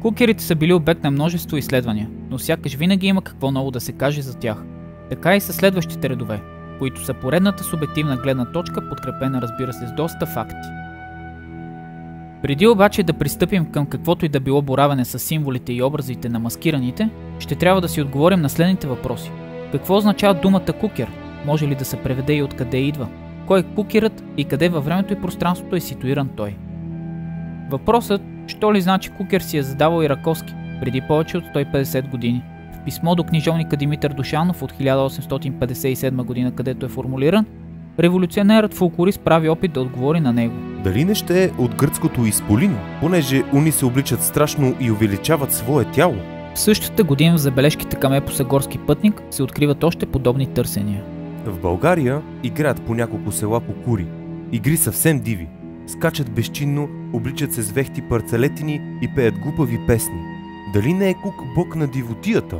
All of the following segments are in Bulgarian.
Кукерите са били обект на множество изследвания, но сякаш винаги има какво ново да се каже за тях. Така и със следващите редове, които са поредната субективна гледна точка, подкрепена, разбира се, с доста факти. Преди обаче да пристъпим към каквото и да било боравене с символите и образите на маскираните, ще трябва да си отговорим на следните въпроси. Какво означава думата кукер? Може ли да се преведе и откъде идва? Кой е кукерът и къде във времето и пространството е ситуиран той? Въпросът, що ли значи кукер, си е задавал и Раковски преди повече от 150 години. В писмо до книжовника Димитър Душанов от 1857 година, където е формулиран, революционерът фолклорист прави опит да отговори на него. Дали не ще е от гръцкото изполин, понеже уни се обличат страшно и увеличават свое тяло? В същата година в забележките към епоса Горски пътник се откриват още подобни търсения. В България играят по няколко села кукури. Игри съвсем диви. Скачат безчинно, обличат се с вехти парцалетини и пеят глупави песни. Дали не е Кук бог на дивотията?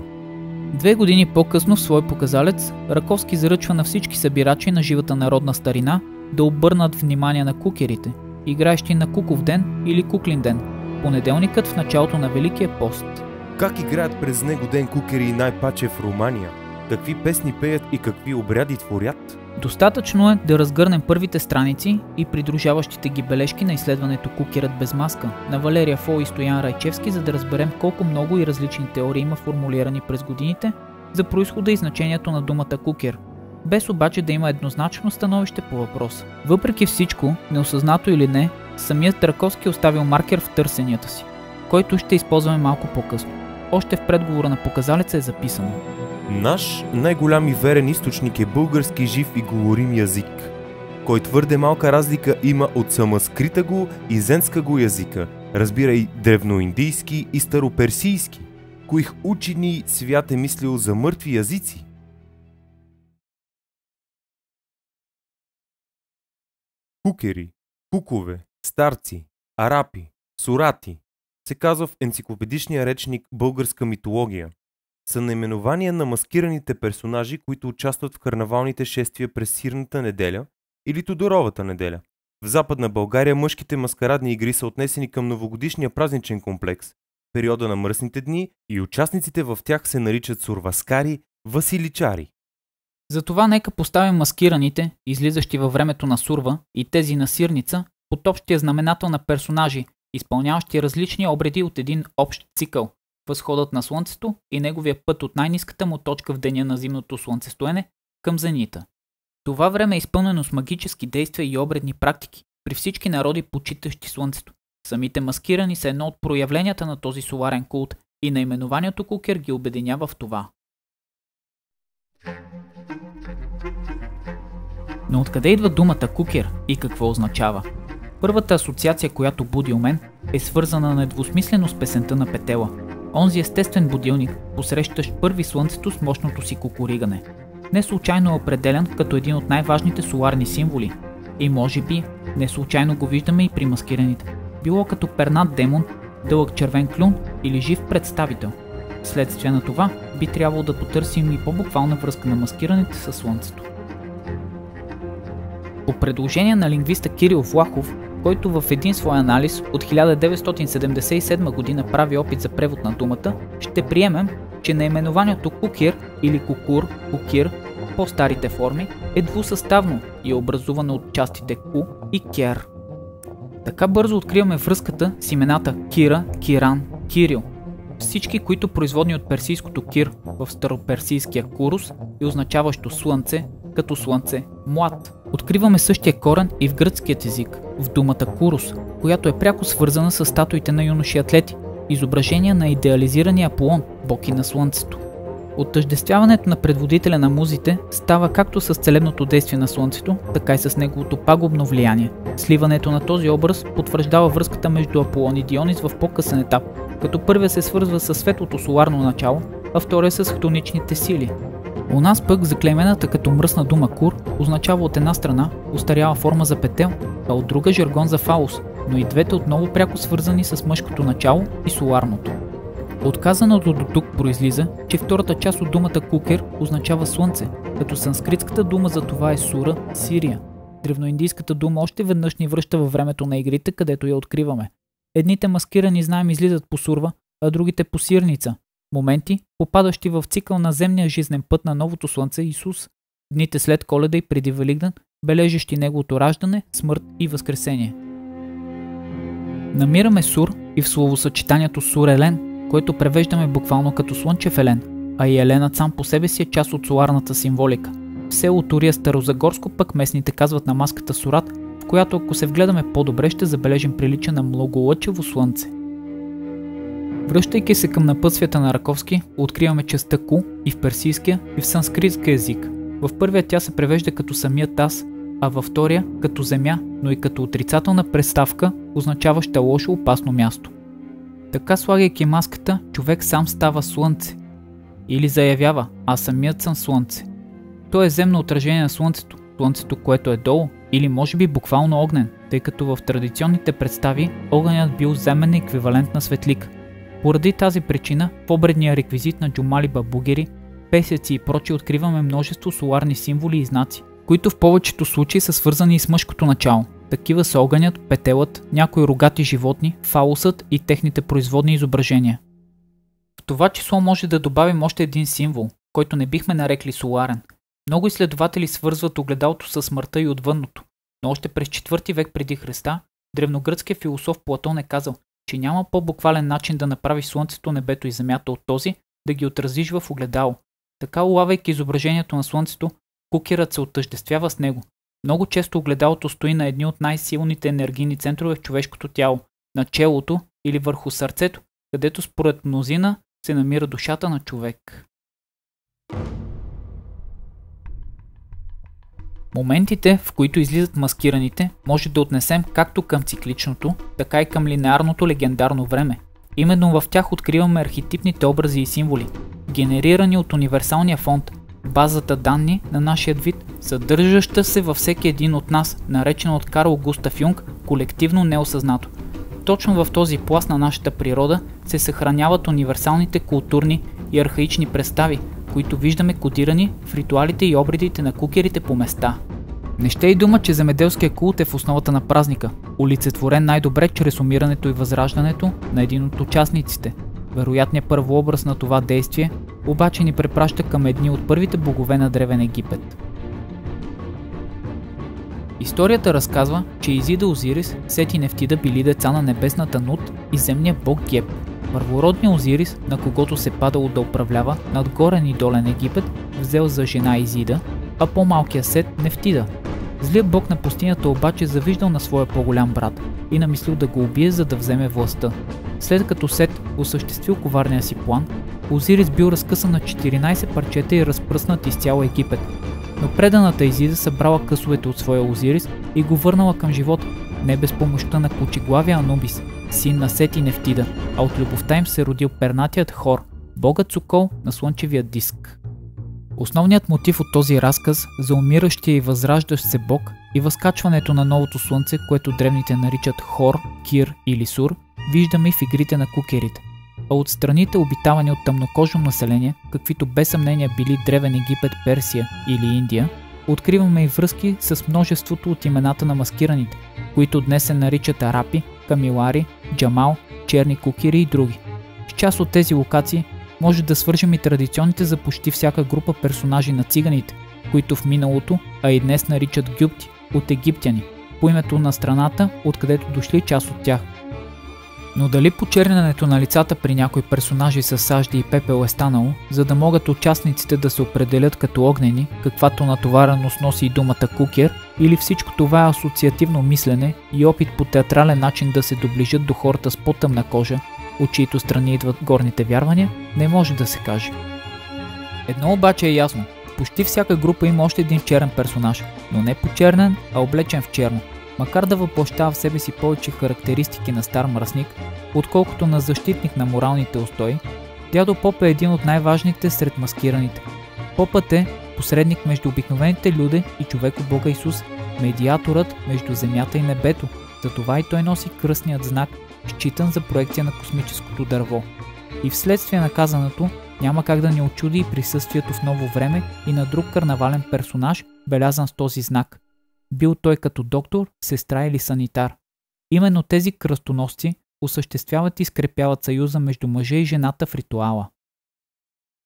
2 години по-късно в свой показалец Раковски заръчва на всички събирачи на живата народна старина да обърнат внимание на кукерите, играещи на Куков ден или Куклин ден, понеделникът в началото на Великия пост. Как играят през него ден кукери най-паче в Румания? Какви песни пеят и какви обряди творят? Достатъчно е да разгърнем първите страници и придружаващите ги бележки на изследването Кукерът без маска на Валерия Фол и Стоян Райчевски, за да разберем колко много и различни теории има формулирани през годините за произхода и значението на думата кукер, без обаче да има еднозначно становище по въпроса. Въпреки всичко, неосъзнато или не, самият Раковски е оставил маркер в търсенията си, който ще използваме малко по-късно. Още в предговора на показалеца е записано: Наш най-голям и верен източник е български жив и говорим язик, кой твърде малка разлика има от самаскрита го и зенска го язика, разбирай древноиндийски и староперсийски, коих учени свят е мислил за мъртви язици. Кукери, кукове, старци, арапи, сурати се казва в енциклопедичния речник Българска митология. Са наименования на маскираните персонажи, които участват в карнавалните шествия през Сирната неделя или Тодоровата неделя. В Западна България мъжките маскарадни игри са отнесени към новогодишния празничен комплекс, периода на мръсните дни, и участниците в тях се наричат сурваскари, василичари. Затова нека поставим маскираните, излизащи във времето на сурва, и тези на сирница, под общия знаменател на персонажи, изпълняващи различни обреди от един общ цикъл. Възходът на Слънцето и неговия път от най-ниската му точка в деня на зимното слънцестоене към зенита. Това време е изпълнено с магически действия и обредни практики при всички народи, почитащи Слънцето. Самите маскирани са едно от проявленията на този соларен култ и наименованието кукер ги обединява в това. Но откъде идва думата кукер и какво означава? Първата асоциация, която буди у мен, е свързана недвусмислено с песента на Петела. Онзи естествен будилник, посрещащ първи слънцето с мощното си кукуригане. Не случайно е определен като един от най-важните соларни символи. И може би, не случайно го виждаме и при маскираните. Било като пернат демон, дълъг червен клюн или жив представител. Следствие на това, би трябвало да потърсим и по-буквална връзка на маскираните със слънцето. По предложение на лингвиста Кирил Влахов, който в един свой анализ от 1977 година прави опит за превод на думата, ще приемем, че наименованието кукир или кукур, кукир, по-старите форми, е двусъставно и е образувано от частите ку и кер. Така бързо откриваме връзката с имената Кира, Киран, Кирил. Всички, които производни от персийското кир в староперсийския курус и означаващо слънце, като слънце, млад. Откриваме същия корен и в гръцкият език, в думата курус, която е пряко свързана с статуите на юноши атлети, изображения на идеализирания Аполон, бог и на слънцето. Оттъждествяването на предводителя на музите става както с целебното действие на слънцето, така и с неговото пагубно влияние. Сливането на този образ потвърждава връзката между Аполон и Дионис в по-късен етап, като първият се свързва с светлото соларно начало, а втория с хтоничните сили. У нас пък заклеймената като мръсна дума кур означава от една страна устаряла форма за петел, а от друга жаргон за фаус, но и двете отново пряко свързани с мъжкото начало и соларното. Отказаното до тук произлиза, че втората част от думата кукер означава слънце, като санскритската дума за това е сура, Сирия. Древноиндийската дума още веднъж ни връща във времето на игрите, където я откриваме. Едните маскирани знаем излизат по сурва, а другите по сирница. Моменти, попадащи в цикъл на земния жизнен път на новото слънце Исус. Дните след Коледа и преди Великден, бележещи неговото раждане, смърт и възкресение. Намираме Сур и в словосъчетанието Сур-Елен, което превеждаме буквално като слънчев елен, а и еленът сам по себе си е част от соларната символика. В село Турия Старозагорско пък местните казват на маската Сурат, в която ако се вгледаме по-добре ще забележим прилича на многолъчево слънце. Връщайки се към напътствията на Раковски, откриваме частта Ку и в персийския, и в санскритския език. В първия тя се превежда като самият аз, а във втория като земя, но и като отрицателна представка, означаваща лошо опасно място. Така, слагайки маската, човек сам става слънце. Или заявява: аз самият съм слънце. То е земно отражение на слънцето, слънцето, което е долу, или може би буквално огнен, тъй като в традиционните представи огънят бил земен еквивалент на светлик. Поради тази причина в обредния реквизит на джумалиба бугери, песеци и прочи откриваме множество соларни символи и знаци, които в повечето случаи са свързани с мъжкото начало. Такива са огънят, петелът, някои рогати животни, фалусът и техните производни изображения. В това число може да добавим още един символ, който не бихме нарекли соларен. Много изследователи свързват огледалото с смъртта и отвънното, но още през 4 век преди Христа древногръцкият философ Платон е казал, че няма по-буквален начин да направиш слънцето, небето и земята от този, да ги отразиш в огледало. Така, улавяйки изображението на слънцето, кукерът се отъждествява с него. Много често огледалото стои на едни от най-силните енергийни центрове в човешкото тяло, на челото или върху сърцето, където според мнозина се намира душата на човек. Моментите, в които излизат маскираните, може да отнесем както към цикличното, така и към линеарното легендарно време. Именно в тях откриваме архетипните образи и символи, генерирани от универсалния фонд, базата данни на нашия вид, съдържаща се във всеки един от нас, наречена от Карл Густав Юнг колективно неосъзнато. Точно в този пласт на нашата природа се съхраняват универсалните културни и архаични представи, които виждаме кодирани в ритуалите и обредите на кукерите по места. Не ще и дума, че земеделския култ е в основата на празника, олицетворен най-добре чрез умирането и възраждането на един от участниците. Вероятният първообраз на това действие обаче ни препраща към едни от първите богове на Древен Египет. Историята разказва, че Изида Озирис, Сет и Нефтида били деца на небесната Нут и земния бог Геб. Първородният Озирис, на когото се падало да управлява над горен и долен Египет, взел за жена Изида, а по-малкият Сет Нефтида. Злият бог на пустинята обаче завиждал на своя по-голям брат и намислил да го убие, за да вземе властта. След като Сет осъществил коварния си план, Озирис бил разкъсан на 14 парчета и разпръснат из цял Египет. Но преданата Изида събрала късовете от своя Озирис и го върнала към живота, не без помощта на кучеглавия Анубис, син на Сет и Нефтида, а от любовта им се родил пернатият Хор, богът Сокол на слънчевия диск. Основният мотив от този разказ за умиращия и възраждащ се бог и възкачването на новото слънце, което древните наричат Хор, Кир или Сур, виждаме и в игрите на кукерите. А от страните, обитавани от тъмнокожо население, каквито без съмнение били Древен Египет, Персия или Индия, откриваме и връзки с множеството от имената на маскираните, които днес се наричат арапи, камилари, джамал, черни кукери и други. С част от тези локации може да свържем и традиционните за почти всяка група персонажи на циганите, които в миналото, а и днес наричат гюпти, от египтяни, по името на страната, откъдето дошли част от тях. Но дали почернянето на лицата при някои персонажи с сажди и пепел е станало, за да могат участниците да се определят като огнени, каквато натовареност носи и думата кукер, или всичко това е асоциативно мислене и опит по театрален начин да се доближат до хората с по-тъмна кожа, от чието страни идват горните вярвания, не може да се каже. Едно обаче е ясно, почти всяка група има още един черен персонаж, но не почернен, а облечен в черно. Макар да въплъщава в себе си повече характеристики на стар мръсник, отколкото на защитник на моралните устои, дядо Поп е един от най-важните сред маскираните. Попът е посредник между обикновените люди и човеко-бога Исус, медиаторът между земята и небето, затова и той носи кръстният знак, считан за проекция на космическото дърво. И вследствие на казаното, няма как да ни очуди и присъствието в ново време и на друг карнавален персонаж, белязан с този знак. Бил той като доктор, сестра или санитар. Именно тези кръстоносци осъществяват и скрепяват съюза между мъжа и жената в ритуала.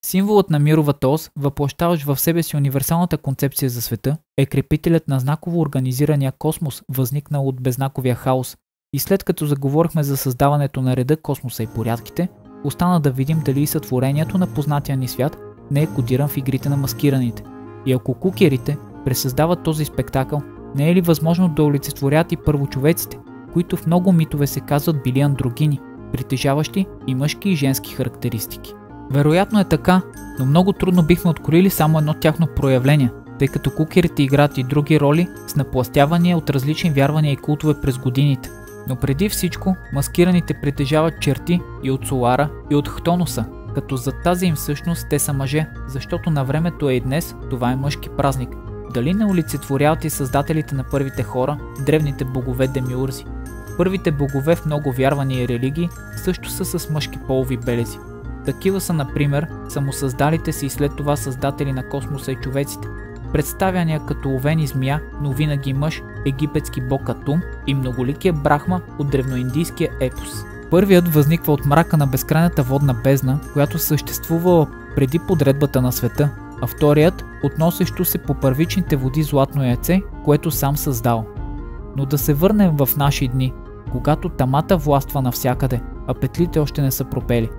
Символът на мировата ос, въплъщаващ в себе си универсалната концепция за света, е крепителят на знаково организирания космос, възникнал от беззнаковия хаос. И след като заговорихме за създаването на реда, космоса и порядките, остана да видим дали сътворението на познатия ни свят не е кодиран в игрите на маскираните. И ако кукерите пресъздават този спектакъл, не е ли възможно да олицетворят и първочовеците, които в много митове се казват били андрогини, притежаващи и мъжки и женски характеристики? Вероятно е така, но много трудно бихме откроили само едно тяхно проявление, тъй като кукерите играят и други роли с напластявания от различни вярвания и култове през годините. Но преди всичко, маскираните притежават черти и от Солара, и от Хтонуса, като за тази им всъщност те са мъже, защото на времето е и днес, това е мъжки празник. Дали не олицетворяват и създателите на първите хора, древните богове демиурзи? Първите богове в много вярвания и религии също са с мъжки полови белези. Такива са, например, самосъздалите се и след това създатели на космоса и човеците, представяния като овен змия, но винаги мъж, египетски бог Атум и многоликия Брахма от древноиндийския епос. Първият възниква от мрака на безкрайната водна бездна, която съществувала преди подредбата на света, а вторият относещо се по първичните води златно яйце, което сам създал. Но да се върнем в наши дни, когато тамата властва навсякъде, а петлите още не са пропели.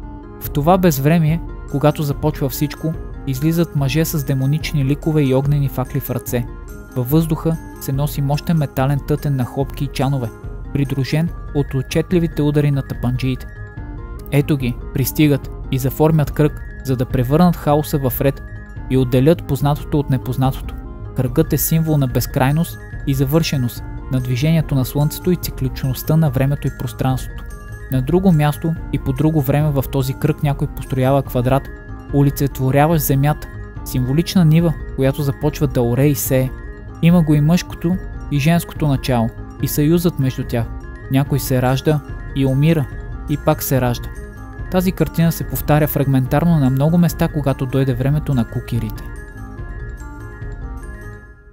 В това безвремие, когато започва всичко, излизат мъже с демонични ликове и огнени факли в ръце. Във въздуха се носи мощен метален тътен на хлопки и чанове, придружен от отчетливите удари на тапанджиите. Ето ги, пристигат и заформят кръг, за да превърнат хаоса в ред и отделят познатото от непознатото. Кръгът е символ на безкрайност и завършеност, на движението на Слънцето и цикличността на времето и пространството. На друго място и по друго време в този кръг някой построява квадрат, олицетворяващ земята, символична нива, която започва да оре и сее. Има го и мъжкото и женското начало и съюзът между тях. Някой се ражда и умира и пак се ражда. Тази картина се повтаря фрагментарно на много места, когато дойде времето на кукерите.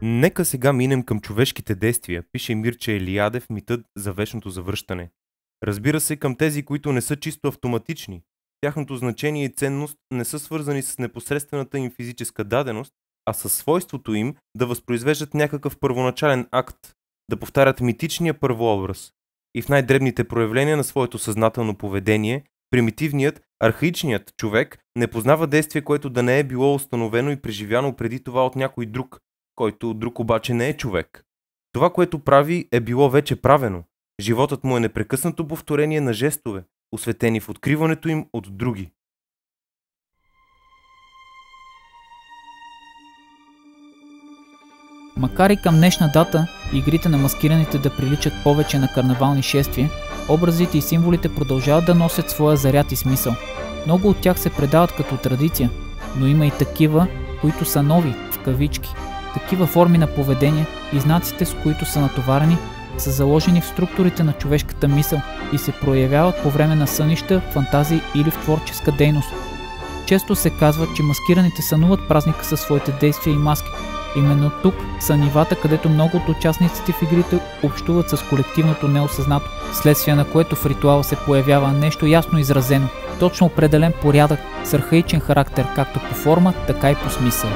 Нека сега минем към човешките действия, пише Мирча Елиадев, митът за вечното завръщане. Разбира се, към тези, които не са чисто автоматични. Тяхното значение и ценност не са свързани с непосредствената им физическа даденост, а със свойството им да възпроизвеждат някакъв първоначален акт, да повтарят митичния първообраз. И в най-дребните проявления на своето съзнателно поведение, примитивният, архаичният човек не познава действие, което да не е било установено и преживяно преди това от някой друг, който друг обаче не е човек. Това, което прави, е било вече правено. Животът му е непрекъснато повторение на жестове, осветени в откриването им от други. Макар и към днешна дата игрите на маскираните да приличат повече на карнавални шествия, образите и символите продължават да носят своя заряд и смисъл. Много от тях се предават като традиция, но има и такива, които са нови, в кавички. Такива форми на поведение и знаците, с които са натоварени, са заложени в структурите на човешката мисъл и се проявяват по време на сънища, фантазии или в творческа дейност. Често се казва, че маскираните сънуват празника със своите действия и маски. Именно тук са нивата, където много от участниците в игрите общуват с колективното неосъзнато, вследствие на което в ритуала се появява нещо ясно изразено, точно определен порядък с архаичен характер както по форма, така и по смисъл.